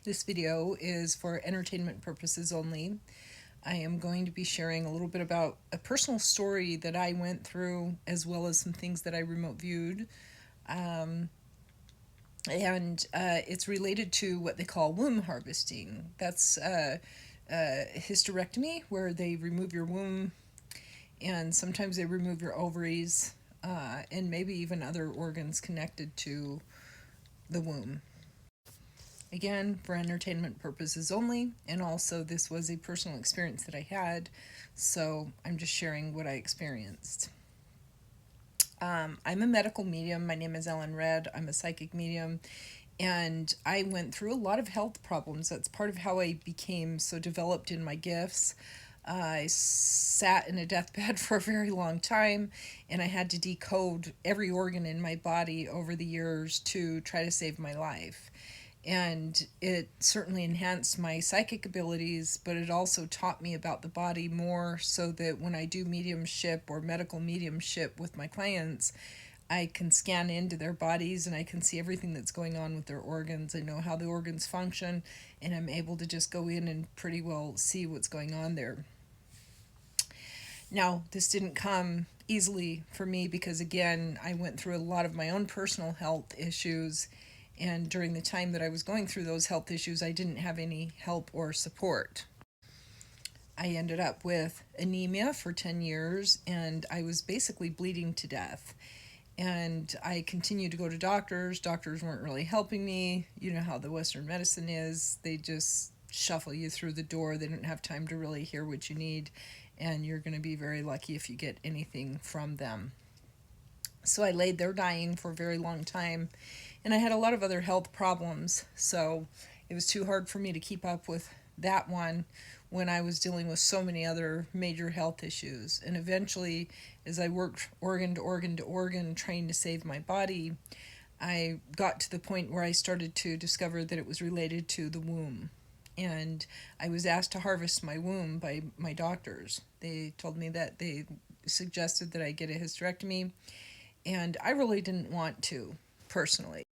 This video is for entertainment purposes only. I am going to be sharing a little bit about a personal story that I went through, as well as some things that I remote viewed. Um, and It's related to what they call womb harvesting. That's hysterectomy, where they remove your womb, and sometimes they remove your ovaries, and maybe even other organs connected to the womb. Again, for entertainment purposes only, and also this was a personal experience that I had, so I'm just sharing what I experienced. I'm a medical medium. My name is Ellen Red. I'm a psychic medium, and I went through a lot of health problems. That's part of how I became so developed in my gifts. I sat in a deathbed for a very long time, and I had to decode every organ in my body over the years to try to save my life. And it certainly enhanced my psychic abilities, but it also taught me about the body more, so that when I do mediumship or medical mediumship with my clients, I can scan into their bodies and I can see everything that's going on with their organs. I know how the organs function, and I'm able to just go in and pretty well see what's going on there. Now, this didn't come easily for me because, again, I went through a lot of my own personal health issues. And during the time that I was going through those health issues, I didn't have any help or support. I ended up with anemia for 10 years, and I was basically bleeding to death. And I continued to go to doctors. Doctors weren't really helping me. You know how the Western medicine is. They just shuffle you through the door. They don't have time to really hear what you need, and you're going to be very lucky if you get anything from them. So I laid there dying for a very long time, and I had a lot of other health problems. So it was too hard for me to keep up with that one when I was dealing with so many other major health issues. And eventually, as I worked organ to organ to organ trying to save my body, I got to the point where I started to discover that it was related to the womb. And I was asked to harvest my womb by my doctors. They told me that they suggested that I get a hysterectomy, and I really didn't want to, personally.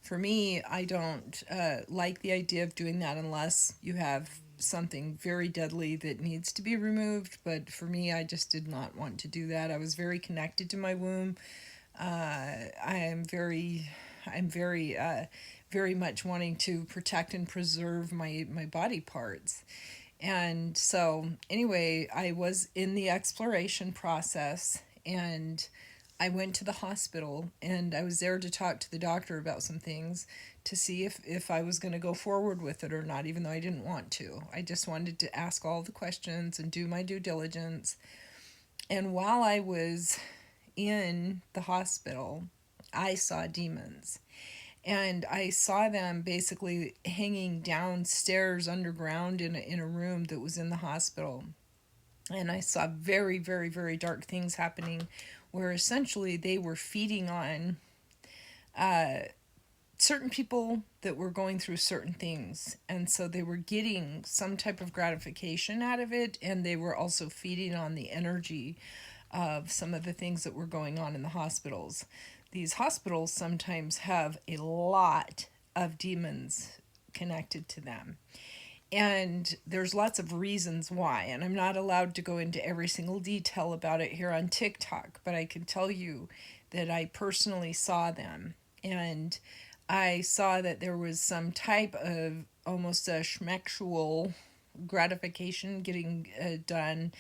For me, I don't like the idea of doing that unless you have something very deadly that needs to be removed. But for me, I just did not want to do that. I was very connected to my womb. I'm very much wanting to protect and preserve my body parts. And so, anyway, I was in the exploration process, and I went to the hospital, and I was there to talk to the doctor about some things to see if I was going to go forward with it or not, even though I didn't want to. I just wanted to ask all the questions and do my due diligence. And while I was in the hospital, I saw demons. And I saw them basically hanging downstairs underground in a room that was in the hospital. And I saw very, very, very dark things happening, where essentially they were feeding on uh, certain people that were going through certain things. And so they were getting some type of gratification out of it, and they were also feeding on the energy of some of the things that were going on in the hospitals. These hospitals sometimes have a lot of demons connected to them. And there's lots of reasons why, and I'm not allowed to go into every single detail about it here on TikTok, but I can tell you that I personally saw them. And I saw that there was some type of almost a schmexual gratification getting done,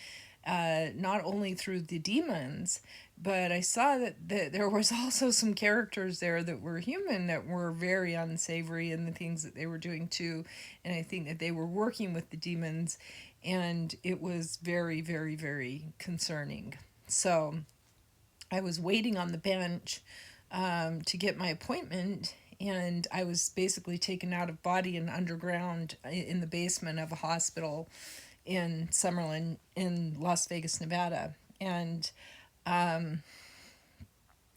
not only through the demons, but I saw that there was also some characters there that were human that were very unsavory in the things that they were doing too. And I think that they were working with the demons, and it was very, very, very concerning. So I was waiting on the bench to get my appointment, and I was basically taken out of body and underground in the basement of a hospital in Summerlin in Las Vegas, Nevada. And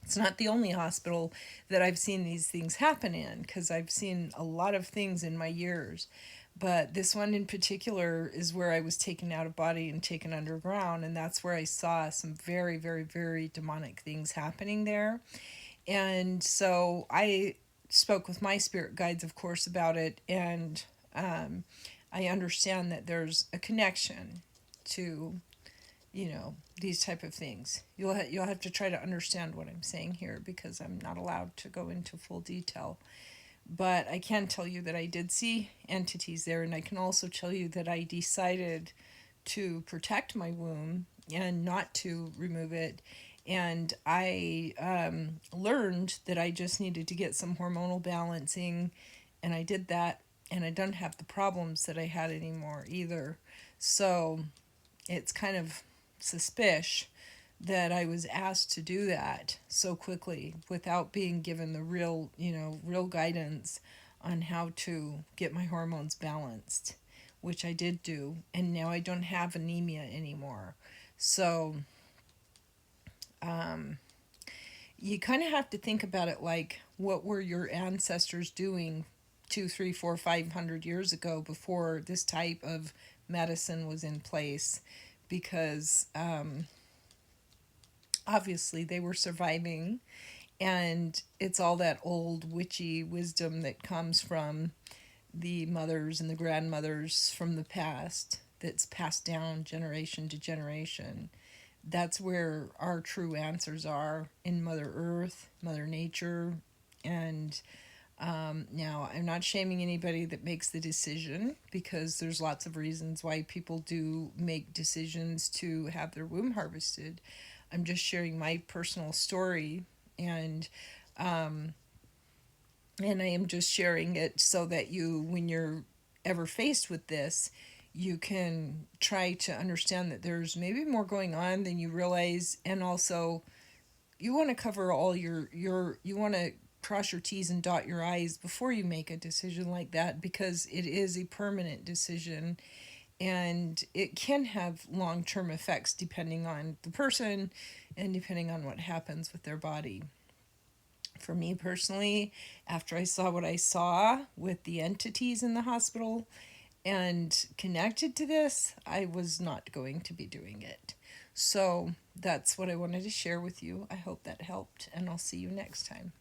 it's not the only hospital that I've seen these things happen in, because I've seen a lot of things in my years. But this one in particular is where I was taken out of body and taken underground, and that's where I saw some very, very, very demonic things happening there. And so I spoke with my spirit guides, of course, about it, and I understand that there's a connection to, these type of things. You'll have to try to understand what I'm saying here because I'm not allowed to go into full detail. But I can tell you that I did see entities there, and I can also tell you that I decided to protect my womb and not to remove it. And I learned that I just needed to get some hormonal balancing, and I did that, and I don't have the problems that I had anymore either. So it's kind of suspicious that I was asked to do that so quickly without being given the real guidance on how to get my hormones balanced, which I did do, and now I don't have anemia anymore. So you kind of have to think about it like, what were your ancestors doing 2, 3, 4, 500 years ago before this type of medicine was in place? Because obviously they were surviving, and it's all that old witchy wisdom that comes from the mothers and the grandmothers from the past that's passed down generation to generation. That's where our true answers are, in Mother Earth, Mother Nature. And now, I'm not shaming anybody that makes the decision, because there's lots of reasons why people do make decisions to have their womb harvested. I'm just sharing my personal story, and and I am just sharing it so that you, when you're ever faced with this, you can try to understand that there's maybe more going on than you realize. And also, you want to cover all you want to cross your T's and dot your I's before you make a decision like that, because it is a permanent decision, and it can have long-term effects depending on the person and depending on what happens with their body. For me personally, after I saw what I saw with the entities in the hospital and connected to this, I was not going to be doing it. So that's what I wanted to share with you. I hope that helped, and I'll see you next time.